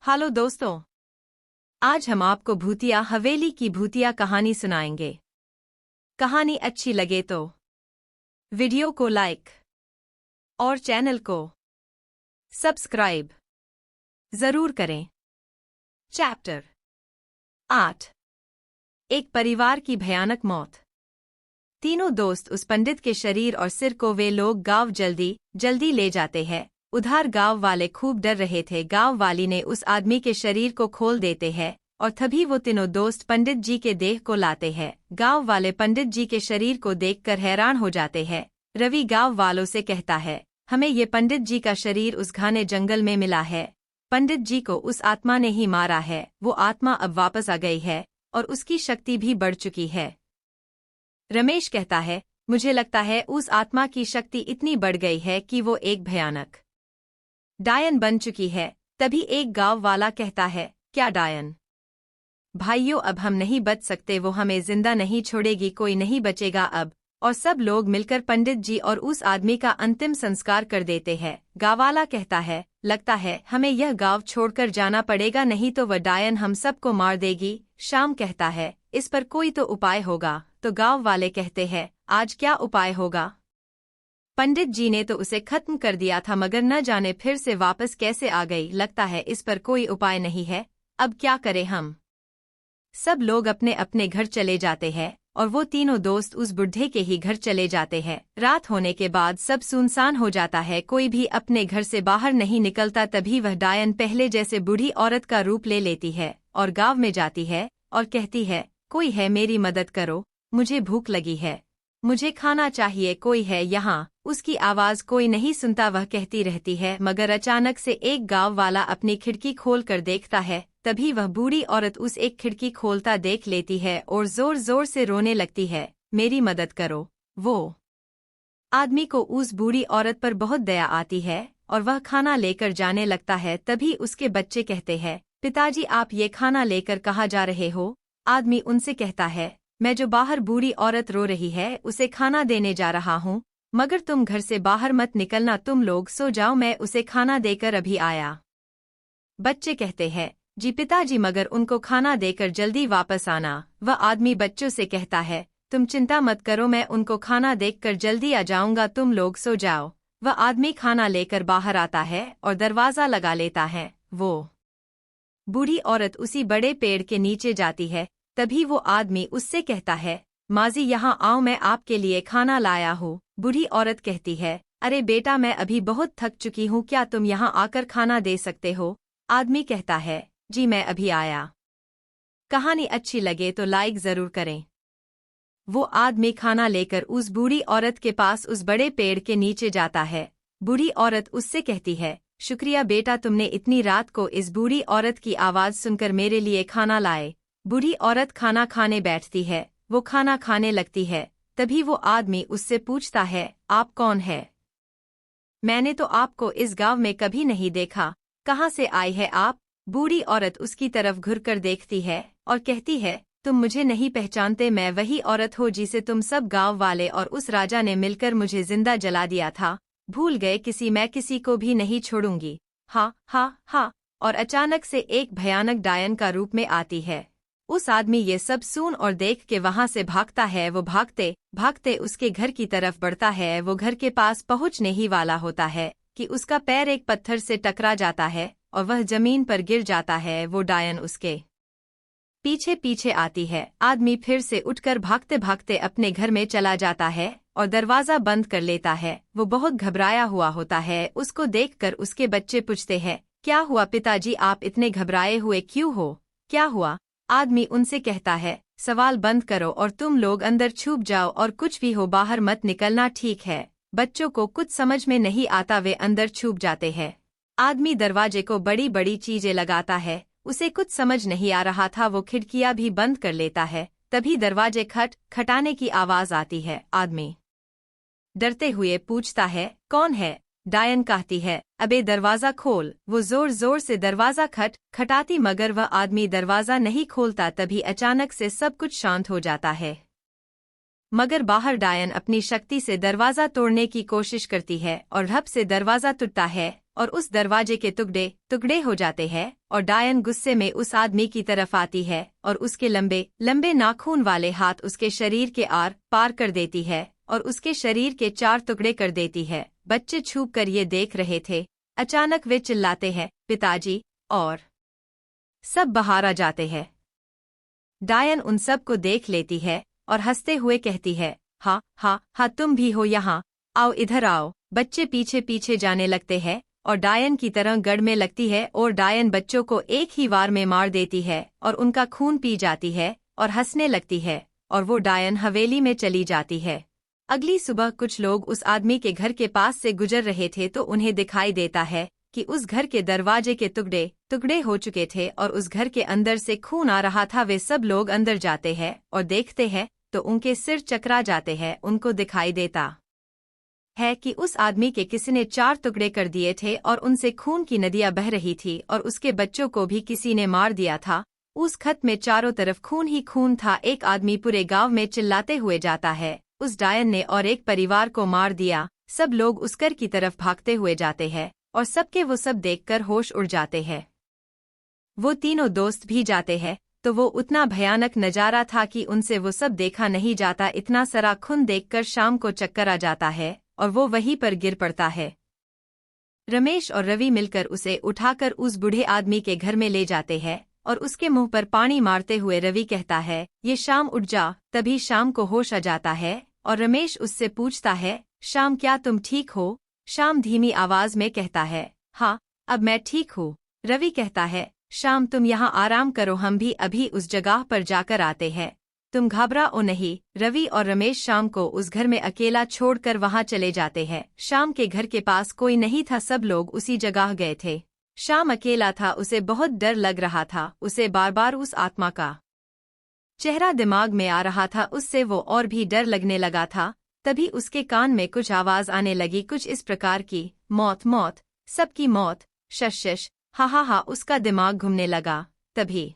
Hello दोस्तों, आज हम आपको भूतिया हवेली की भूतिया कहानी सुनाएंगे। कहानी अच्छी लगे तो वीडियो को लाइक और चैनल को सब्सक्राइब जरूर करें। चैप्टर 8। एक परिवार की भयानक मौत। तीनों दोस्त उस पंडित के शरीर और सिर को वे लोग गांव जल्दी जल्दी ले जाते हैं। उधर गांव वाले खूब डर रहे थे। गांव वाली ने उस आदमी के शरीर को खोल देते हैं और तभी वो तीनों दोस्त पंडित जी के देह को लाते हैं। गांव वाले पंडित जी के शरीर को देखकर हैरान हो जाते हैं। रवि गांव वालों से कहता है, हमें ये पंडित जी का शरीर उस घने जंगल में मिला है। पंडित जी को उस आत्मा ने ही मारा है। वो आत्मा अब वापस आ गई है और उसकी शक्ति भी बढ़ चुकी है। रमेश कहता है, मुझे लगता है उस आत्मा की शक्ति इतनी बढ़ गई है कि वो एक भयानक डायन बन चुकी है। तभी एक गांव वाला कहता है, क्या डायन? भाइयों, अब हम नहीं बच सकते, वो हमें जिंदा नहीं छोड़ेगी, कोई नहीं बचेगा अब। और सब लोग मिलकर पंडित जी और उस आदमी का अंतिम संस्कार कर देते हैं। गांव वाला कहता है, लगता है हमें यह गांव छोड़कर जाना पड़ेगा, नहीं तो वह डायन हम सबको मार देगी। श्याम कहता है, इस पर कोई तो उपाय होगा। तो गांव वाले कहते हैं, आज क्या उपाय होगा? पंडित जी ने तो उसे खत्म कर दिया था, मगर न जाने फिर से वापस कैसे आ गई। लगता है इस पर कोई उपाय नहीं है। अब क्या करें हम? सब लोग अपने अपने घर चले जाते हैं और वो तीनों दोस्त उस बुढ़े के ही घर चले जाते हैं। रात होने के बाद सब सुनसान हो जाता है, कोई भी अपने घर से बाहर नहीं निकलता। तभी वह डायन पहले जैसे बूढ़ी औरत का रूप ले लेती है और गांव में जाती है और कहती है, कोई है, मेरी मदद करो, मुझे भूख लगी है, मुझे खाना चाहिए, कोई है यहाँ? उसकी आवाज कोई नहीं सुनता, वह कहती रहती है। मगर अचानक से एक गांव वाला अपनी खिड़की खोल कर देखता है। तभी वह बूढ़ी औरत उस एक खिड़की खोलता देख लेती है और जोर जोर से रोने लगती है, मेरी मदद करो। वो आदमी को उस बूढ़ी औरत पर बहुत दया आती है और वह खाना लेकर जाने लगता है। तभी उसके बच्चे कहते हैं, पिताजी आप ये खाना लेकर कहाँ जा रहे हो? आदमी उनसे कहता है, मैं जो बाहर बूढ़ी औरत रो रही है उसे खाना देने जा रहा हूँ, मगर तुम घर से बाहर मत निकलना, तुम लोग सो जाओ, मैं उसे खाना देकर अभी आया। बच्चे कहते हैं, जी पिताजी, मगर उनको खाना देकर जल्दी वापस आना। वह आदमी बच्चों से कहता है, तुम चिंता मत करो, मैं उनको खाना देकर जल्दी आ जाऊंगा, तुम लोग सो जाओ। वह आदमी खाना लेकर बाहर आता है और दरवाजा लगा लेता है। वो बूढ़ी औरत उसी बड़े पेड़ के नीचे जाती है। तभी वो आदमी उससे कहता है, माजी यहाँ आओ, मैं आपके लिए खाना लाया हूँ। बूढ़ी औरत कहती है, अरे बेटा, मैं अभी बहुत थक चुकी हूँ, क्या तुम यहाँ आकर खाना दे सकते हो? आदमी कहता है, जी मैं अभी आया। कहानी अच्छी लगे तो लाइक जरूर करें। वो आदमी खाना लेकर उस बूढ़ी औरत के पास उस बड़े पेड़ के नीचे जाता है। बूढ़ी औरत उससे कहती है, शुक्रिया बेटा, तुमने इतनी रात को इस बूढ़ी औरत की आवाज सुनकर मेरे लिए खाना लाए। बूढ़ी औरत खाना खाने बैठती है। वो खाना खाने लगती है। तभी वो आदमी उससे पूछता है, आप कौन है? मैंने तो आपको इस गांव में कभी नहीं देखा, कहाँ से आई है आप? बूढ़ी औरत उसकी तरफ घुरकर देखती है और कहती है, तुम मुझे नहीं पहचानते, मैं वही औरत हूँ जिसे तुम सब गांव वाले और उस राजा ने मिलकर मुझे जिंदा जला दिया था। भूल गए किसी, मैं किसी को भी नहीं छोड़ूंगी। हा हा हा। और अचानक से एक भयानक डायन का रूप में आती है। उस आदमी ये सब सुन और देख के वहां से भागता है। वो भागते भागते उसके घर की तरफ बढ़ता है। वो घर के पास पहुंचने ही वाला होता है कि उसका पैर एक पत्थर से टकरा जाता है और वह जमीन पर गिर जाता है। वो डायन उसके पीछे पीछे आती है। आदमी फिर से उठकर भागते भागते अपने घर में चला जाता है और दरवाजा बंद कर लेता है। वो बहुत घबराया हुआ होता है। उसको देखकर उसके बच्चे पूछते हैं, क्या हुआ पिताजी, आप इतने घबराए हुए क्यों हो? क्या हुआ? आदमी उनसे कहता है, सवाल बंद करो और तुम लोग अंदर छुप जाओ और कुछ भी हो बाहर मत निकलना, ठीक है? बच्चों को कुछ समझ में नहीं आता, वे अंदर छुप जाते हैं। आदमी दरवाजे को बड़ी बड़ी चीजें लगाता है। उसे कुछ समझ नहीं आ रहा था, वो खिड़कियां भी बंद कर लेता है। तभी दरवाजे खटखटाने की आवाज आती है। आदमी डरते हुए पूछता है, कौन है? डायन कहती है, अबे दरवाजा खोल। वो जोर जोर से दरवाजा खटखटाती मगर वह आदमी दरवाजा नहीं खोलता। तभी अचानक से सब कुछ शांत हो जाता है। मगर बाहर डायन अपनी शक्ति से दरवाजा तोड़ने की कोशिश करती है और धप से दरवाजा टूटता है और उस दरवाजे के टुकड़े टुकड़े हो जाते हैं और डायन गुस्से में उस आदमी की तरफ आती है और उसके लंबे लंबे नाखून वाले हाथ उसके शरीर के आर पार कर देती है और उसके शरीर के 4 टुकड़े कर देती है। बच्चे छुप कर ये देख रहे थे। अचानक वे चिल्लाते हैं, पिताजी, और सब बाहर आ जाते हैं। डायन उन सब को देख लेती है और हंसते हुए कहती है, हाँ हाँ हाँ, तुम भी हो यहाँ, आओ इधर आओ। बच्चे पीछे पीछे जाने लगते हैं और डायन की तरह गड़ने लगती है और डायन बच्चों को एक ही वार में मार देती है और उनका खून पी जाती है और हंसने लगती है और वो डायन हवेली में चली जाती है। अगली सुबह कुछ लोग उस आदमी के घर के पास से गुजर रहे थे तो उन्हें दिखाई देता है कि उस घर के दरवाजे के टुकड़े टुकड़े हो चुके थे और उस घर के अंदर से खून आ रहा था। वे सब लोग अंदर जाते हैं और देखते हैं तो उनके सिर चकरा जाते हैं। उनको दिखाई देता है कि उस आदमी के किसी ने 4 टुकड़े कर दिए थे और उनसे खून की नदियां बह रही थी और उसके बच्चों को भी किसी ने मार दिया था। उस खत में चारों तरफ खून ही खून था। एक आदमी पूरे गांव में चिल्लाते हुए जाता है, उस डायन ने और एक परिवार को मार दिया। सब लोग उस घर की तरफ भागते हुए जाते हैं और सबके वो सब देखकर होश उड़ जाते हैं। वो तीनों दोस्त भी जाते हैं तो वो उतना भयानक नजारा था कि उनसे वो सब देखा नहीं जाता। इतना सारा खून देखकर शाम को चक्कर आ जाता है और वो वहीं पर गिर पड़ता है। रमेश और रवि मिलकर उसे उठाकर उस बूढ़े आदमी के घर में ले जाते हैं और उसके मुंह पर पानी मारते हुए रवि कहता है, ये शाम उठ जा। तभी शाम को होश आ जाता है और रमेश उससे पूछता है, शाम क्या तुम ठीक हो? शाम धीमी आवाज में कहता है, हाँ अब मैं ठीक हूँ। रवि कहता है, शाम तुम यहाँ आराम करो, हम भी अभी उस जगह पर जाकर आते हैं, तुम घबराओ नहीं। रवि और रमेश शाम को उस घर में अकेला छोड़कर वहां चले जाते हैं। शाम के घर के पास कोई नहीं था, सब लोग उसी जगह गए थे। शाम अकेला था, उसे बहुत डर लग रहा था। उसे बार बार उस आत्मा का चेहरा दिमाग में आ रहा था, उससे वो और भी डर लगने लगा था। तभी उसके कान में कुछ आवाज आने लगी, कुछ इस प्रकार की, मौत मौत, सबकी मौत, शश शश, हा हा हा। उसका दिमाग घूमने लगा। तभी